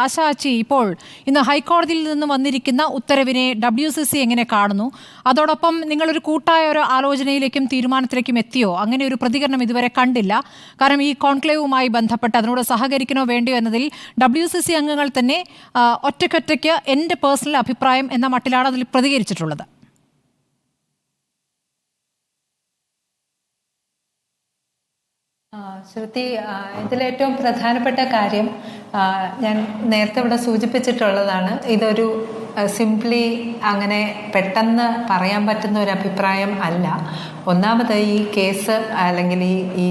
ആശാച്ചി, ഇപ്പോൾ ഇന്ന് ഹൈക്കോടതിയിൽ നിന്ന് വന്നിരിക്കുന്ന ഉത്തരവിനെ WCC എങ്ങനെ കാണുന്നു? അതോടൊപ്പം നിങ്ങളൊരു കൂട്ടായ ഒരു ആലോചനയിലേക്കും തീരുമാനത്തിലേക്കും എത്തിയോ? അങ്ങനെ ഒരു പ്രതികരണം ഇതുവരെ കണ്ടില്ല. കാരണം ഈ കോൺക്ലേവുമായി ബന്ധപ്പെട്ട് അതിനോട് സഹകരിക്കണോ വേണ്ടിയോ എന്നതിൽ WCC അംഗങ്ങൾ തന്നെ ഒറ്റയ്ക്കൊറ്റയ്ക്ക് എൻ്റെ പേഴ്സണൽ അഭിപ്രായം എന്ന മട്ടിലാണ് അതിൽ പ്രതികരിച്ചിട്ടുള്ളത്. ശ്രുതി, ഇതിലേറ്റവും പ്രധാനപ്പെട്ട കാര്യം ഞാൻ നേരത്തെ ഇവിടെ സൂചിപ്പിച്ചിട്ടുള്ളതാണ്. ഇതൊരു സിംപ്ലി അങ്ങനെ പെട്ടെന്ന് പറയാൻ പറ്റുന്ന ഒരു അഭിപ്രായം അല്ല. ഒന്നാമത് ഈ കേസ് അല്ലെങ്കിൽ ഈ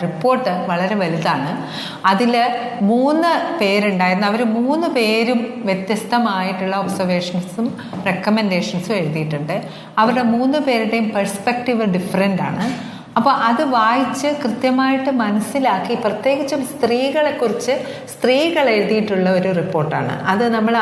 റിപ്പോർട്ട് വളരെ വലുതാണ്. അതിൽ 3 പേരുണ്ടായിരുന്നു. അവർ 3 പേരും വ്യത്യസ്തമായിട്ടുള്ള ഒബ്സർവേഷൻസും റെക്കമെൻഡേഷൻസും എഴുതിയിട്ടുണ്ട്. അവരുടെ 3 പേരുടെയും പെർസ്പെക്റ്റീവ് ഡിഫറെൻ്റ് ആണ്. അപ്പോൾ അത് വായിച്ച് കൃത്യമായിട്ട് മനസ്സിലാക്കി, പ്രത്യേകിച്ചും സ്ത്രീകളെക്കുറിച്ച് സ്ത്രീകൾ എഴുതിയിട്ടുള്ള ഒരു റിപ്പോർട്ടാണ്. അത് നമ്മൾ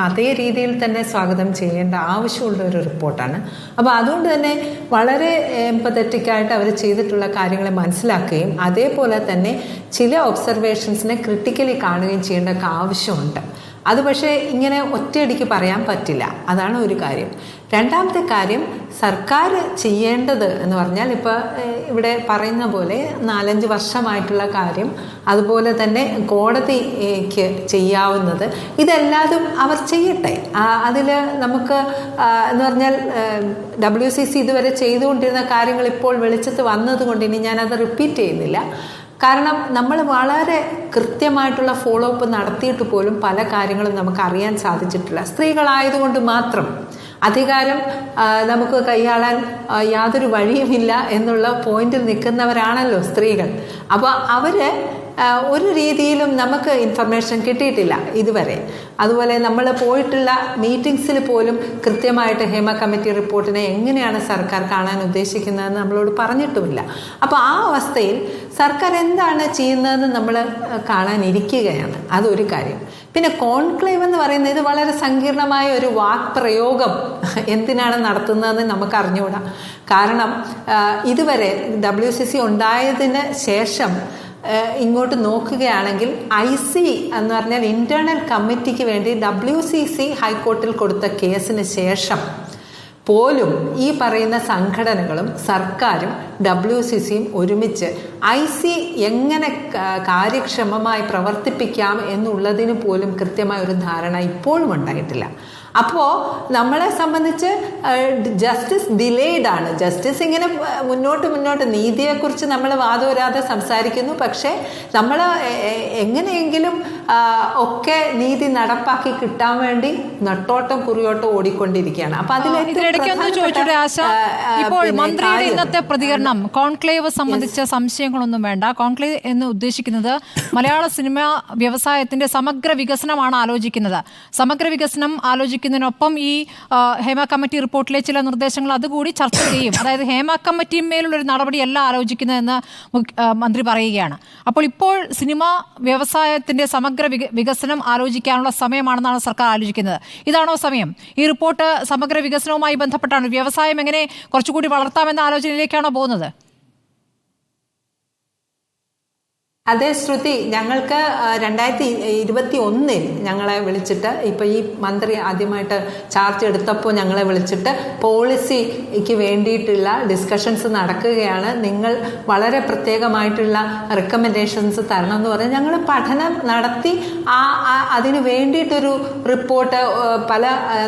അതേ രീതിയിൽ തന്നെ സ്വാഗതം ചെയ്യേണ്ട ആവശ്യമുള്ള ഒരു റിപ്പോർട്ടാണ്. അപ്പോൾ അതുകൊണ്ട് തന്നെ വളരെ എംപതറ്റിക്കായിട്ട് അവർ ചെയ്തിട്ടുള്ള കാര്യങ്ങളെ മനസ്സിലാക്കുകയും അതേപോലെ തന്നെ ചില ഒബ്സർവേഷൻസിനെ ക്രിട്ടിക്കലി കാണുകയും ചെയ്യേണ്ട ആവശ്യമുണ്ട്. അത് പക്ഷേ ഇങ്ങനെ ഒറ്റയടിക്ക് പറയാൻ പറ്റില്ല. അതാണ് ഒരു കാര്യം. രണ്ടാമത്തെ കാര്യം, സർക്കാർ ചെയ്യേണ്ടത് എന്ന് പറഞ്ഞാൽ ഇപ്പോൾ ഇവിടെ പറയുന്ന പോലെ 4-5 വർഷമായിട്ടുള്ള കാര്യം, അതുപോലെ തന്നെ കോടതിക്ക് ചെയ്യാവുന്നത്, ഇതെല്ലാതും അവർ ചെയ്യട്ടെ. അതിൽ നമുക്ക് എന്ന് പറഞ്ഞാൽ WCC ഇതുവരെ ചെയ്തുകൊണ്ടിരുന്ന കാര്യങ്ങൾ ഇപ്പോൾ വെളിച്ചത്ത് വന്നതുകൊണ്ട് ഇനി ഞാനത് റിപ്പീറ്റ് ചെയ്യുന്നില്ല. കാരണം നമ്മൾ വളരെ കൃത്യമായിട്ടുള്ള ഫോളോ അപ്പ് നടത്തിയിട്ട് പോലും പല കാര്യങ്ങളും നമുക്ക് അറിയാൻ സാധിച്ചിട്ടില്ല. സ്ത്രീകളായതുകൊണ്ട് മാത്രം അധികാരം നമുക്ക് കൈയാളാൻ യാതൊരു വഴിയുമില്ല എന്നുള്ള പോയിന്റിൽ നിൽക്കുന്നവരാണല്ലോ സ്ത്രീകൾ. അപ്പോൾ അവർ ഒരു രീതിയിലും നമുക്ക് ഇൻഫർമേഷൻ കിട്ടിയിട്ടില്ല ഇതുവരെ. അതുപോലെ നമ്മൾ പോയിട്ടുള്ള മീറ്റിംഗ്സിൽ പോലും കൃത്യമായിട്ട് ഹേമ കമ്മിറ്റി റിപ്പോർട്ടിനെ എങ്ങനെയാണ് സർക്കാർ കാണാൻ ഉദ്ദേശിക്കുന്നതെന്ന് നമ്മളോട് പറഞ്ഞിട്ടുമില്ല. അപ്പോൾ ആ അവസ്ഥയിൽ സർക്കാർ എന്താണ് ചെയ്യുന്നതെന്ന് നമ്മൾ കാണാനിരിക്കുകയാണ്. അതൊരു കാര്യം. പിന്നെ കോൺക്ലേവ് എന്ന് പറയുന്നത് ഇത് വളരെ സങ്കീർണമായ ഒരു വാക്പ്രയോഗം എന്തിനാണ് നടത്തുന്നതെന്ന് നമുക്ക് അറിഞ്ഞുകൂടാ. കാരണം ഇതുവരെ WCC ഉണ്ടായതിന് ശേഷം ഇങ്ങോട്ട് നോക്കുകയാണെങ്കിൽ IC എന്ന് പറഞ്ഞാൽ ഇന്റേണൽ കമ്മിറ്റിക്ക് വേണ്ടി WCC ഹൈക്കോർട്ടിൽ കൊടുത്ത കേസിന് ശേഷം പോലും ഈ പറയുന്ന സംഘടനകളും സർക്കാരും WCCയും ഒരുമിച്ച് IC എങ്ങനെ കാര്യക്ഷമമായി പ്രവർത്തിപ്പിക്കാം എന്നുള്ളതിന് പോലും കൃത്യമായ ഒരു ധാരണ ഇപ്പോഴും ഉണ്ടായിട്ടില്ല. അപ്പോൾ നമ്മളെ സംബന്ധിച്ച് ജസ്റ്റിസ് ഡിലേഡ് ആണ്. ജസ്റ്റിസ് ഇങ്ങനെ മുന്നോട്ട് നീതിയെക്കുറിച്ച് നമ്മൾ വാദോരാതെ സംസാരിക്കുന്നു. പക്ഷേ നമ്മൾ എങ്ങനെയെങ്കിലും ഒക്കെ നീതി നടപ്പാക്കി കിട്ടാൻ വേണ്ടി നട്ടോട്ടം കുറിയോട്ടം ഓടിക്കൊണ്ടിരിക്കുകയാണ്. അപ്പൊ ഇപ്പോൾ മന്ത്രിയുടെ ഇന്നത്തെ പ്രതികരണം കോൺക്ലേവ് സംബന്ധിച്ച സംശയങ്ങളൊന്നും വേണ്ട. കോൺക്ലേവ് എന്ന് ഉദ്ദേശിക്കുന്നത് മലയാള സിനിമ വ്യവസായത്തിന്റെ സമഗ്ര വികസനമാണ് ആലോചിക്കുന്നത്. സമഗ്ര വികസനം ആലോചിക്കുന്നതിനൊപ്പം ഈ ഹേമ കമ്മിറ്റി റിപ്പോർട്ടിലെ ചില നിർദ്ദേശങ്ങൾ അതുകൂടി ചർച്ച ചെയ്യും. അതായത് ഹേമ കമ്മിറ്റിമേലുള്ളൊരു നടപടിയല്ല ആലോചിക്കുന്നതെന്ന് മന്ത്രി പറയുകയാണ്. അപ്പോൾ ഇപ്പോൾ സിനിമ വ്യവസായത്തിന്റെ സമഗ്ര വികസനം ആലോചിക്കാനുള്ള സമയമാണെന്നാണ് സർക്കാർ ആലോചിക്കുന്നത്. ഇതാണോ സമയം? ഈ റിപ്പോർട്ട് സമഗ്ര വികസനവുമായി ബന്ധപ്പെട്ടാണ്. വ്യവസായം എങ്ങനെ കുറച്ചുകൂടി വളർത്താമെന്ന ആലോചനയിലേക്കാണോ പോകുന്നത്? അതേ ശ്രുതി, ഞങ്ങൾക്ക് 2021 ഞങ്ങളെ വിളിച്ചിട്ട്, ഇപ്പം ഈ മന്ത്രി ആദ്യമായിട്ട് ചാർജ് എടുത്തപ്പോൾ ഞങ്ങളെ വിളിച്ചിട്ട് പോളിസിക്ക് വേണ്ടിയിട്ടുള്ള ഡിസ്കഷൻസ് നടക്കുകയാണ്, നിങ്ങൾ വളരെ പ്രത്യേകമായിട്ടുള്ള റെക്കമെൻഡേഷൻസ് തരണം എന്ന് പറഞ്ഞാൽ ഞങ്ങൾ പഠനം നടത്തി അതിന് വേണ്ടിയിട്ടൊരു റിപ്പോർട്ട് പല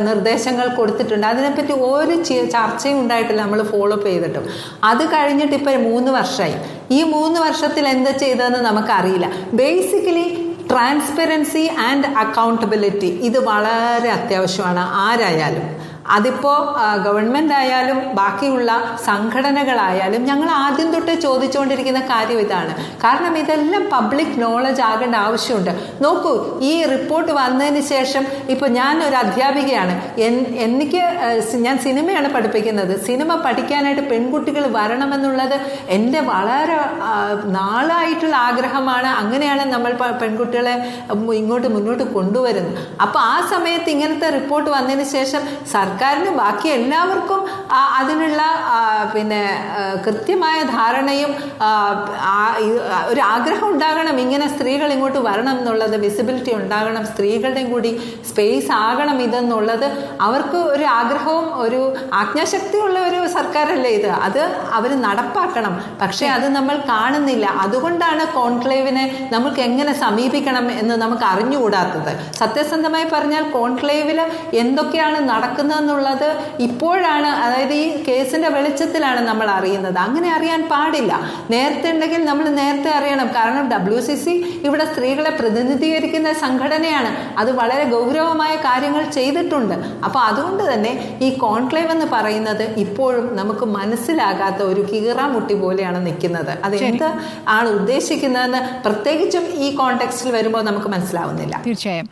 നിർദ്ദേശങ്ങൾ കൊടുത്തിട്ടുണ്ട്. അതിനെപ്പറ്റി ഒരു ചർച്ചയും ഉണ്ടായിട്ടില്ല നമ്മൾ ഫോളോ അപ്പ് ചെയ്തിട്ടും. അത് കഴിഞ്ഞിട്ട് ഇപ്പം 3 വർഷമായി. ഈ 3 വർഷത്തിൽ എന്താ ചെയ്തതെന്ന് നമുക്കറിയില്ല. ബേസിക്കലി ട്രാൻസ്പെറൻസി ആൻഡ് അക്കൗണ്ടബിലിറ്റി ഇത് വളരെ അത്യാവശ്യമാണ് ആരായാലും. അതിപ്പോൾ ഗവൺമെൻറ് ആയാലും ബാക്കിയുള്ള സംഘടനകളായാലും ഞങ്ങൾ ആദ്യം തൊട്ടേ ചോദിച്ചുകൊണ്ടിരിക്കുന്ന കാര്യം ഇതാണ്. കാരണം ഇതെല്ലാം പബ്ലിക് നോളജ് ആകേണ്ട ആവശ്യമുണ്ട്. നോക്കൂ, ഈ റിപ്പോർട്ട് വന്നതിന് ശേഷം ഇപ്പോൾ ഞാൻ ഒരു അധ്യാപികയാണ്. ഞാൻ സിനിമയാണ് പഠിപ്പിക്കുന്നത്. സിനിമ പഠിക്കാനായിട്ട് പെൺകുട്ടികൾ വരണമെന്നുള്ളത് എൻ്റെ വളരെ നാളായിട്ടുള്ള ആഗ്രഹമാണ്. അങ്ങനെയാണ് നമ്മൾ പെൺകുട്ടികളെ മുന്നോട്ട് കൊണ്ടുവരുന്നത്. അപ്പോൾ ആ സമയത്ത് ഇങ്ങനത്തെ റിപ്പോർട്ട് വന്നതിന് ശേഷം സർക്കാരിന് ബാക്കി എല്ലാവർക്കും അതിനുള്ള പിന്നെ കൃത്യമായ ധാരണയും ഒരു ആഗ്രഹം ഉണ്ടാകണം, ഇങ്ങനെ സ്ത്രീകൾ ഇങ്ങോട്ട് വരണം എന്നുള്ളത്, വിസിബിലിറ്റി ഉണ്ടാകണം, സ്ത്രീകളുടെയും കൂടി സ്പേസ് ആകണം ഇതെന്നുള്ളത് അവർക്ക് ഒരു ആഗ്രഹവും ഒരു ആജ്ഞാശക്തിയുള്ള ഒരു സർക്കാരല്ലേ ഇത്. അത് അവർ നടപ്പാക്കണം. പക്ഷെ അത് നമ്മൾ കാണുന്നില്ല. അതുകൊണ്ടാണ് കോൺക്ലേവിനെ നമുക്ക് എങ്ങനെ സമീപിക്കണം എന്ന് നമുക്ക് അറിഞ്ഞുകൂടാത്തത്. സത്യസന്ധമായി പറഞ്ഞാൽ കോൺക്ലേവിൽ എന്തൊക്കെയാണ് നടക്കുന്നതെന്നുള്ളത് ഇപ്പോഴാണ്, അതായത് ഈ കേസിന്റെ വെളിച്ചത്തിലാണ് നമ്മൾ അറിയുന്നത്. അങ്ങനെ അറിയാൻ പാടില്ല. നേരത്തെ ഉണ്ടെങ്കിൽ നമ്മൾ നേരത്തെ അറിയണം. കാരണം WCC ഇവിടെ സ്ത്രീകളെ പ്രതിനിധീകരിക്കുന്ന സംഘടനയാണ്. അത് വളരെ ഗൗരവമായ കാര്യങ്ങൾ ചെയ്തിട്ടുണ്ട്. അപ്പോൾ അതുകൊണ്ട് തന്നെ ഈ കോൺക്ലേവ് എന്ന് പറയുന്നത് ഇപ്പോഴും നമുക്ക് മനസ്സിലാകാത്ത ഒരു കീറാമുട്ടി പോലെയാണ് നിൽക്കുന്നത്. അത് എന്ത് ആണ് ഉദ്ദേശിക്കുന്നതെന്ന് പ്രത്യേകിച്ചും ഈ കോണ്ടെക്സ്റ്റിൽ വരുമ്പോൾ നമുക്ക് മനസ്സിലാവുന്നില്ല. തീർച്ചയായും.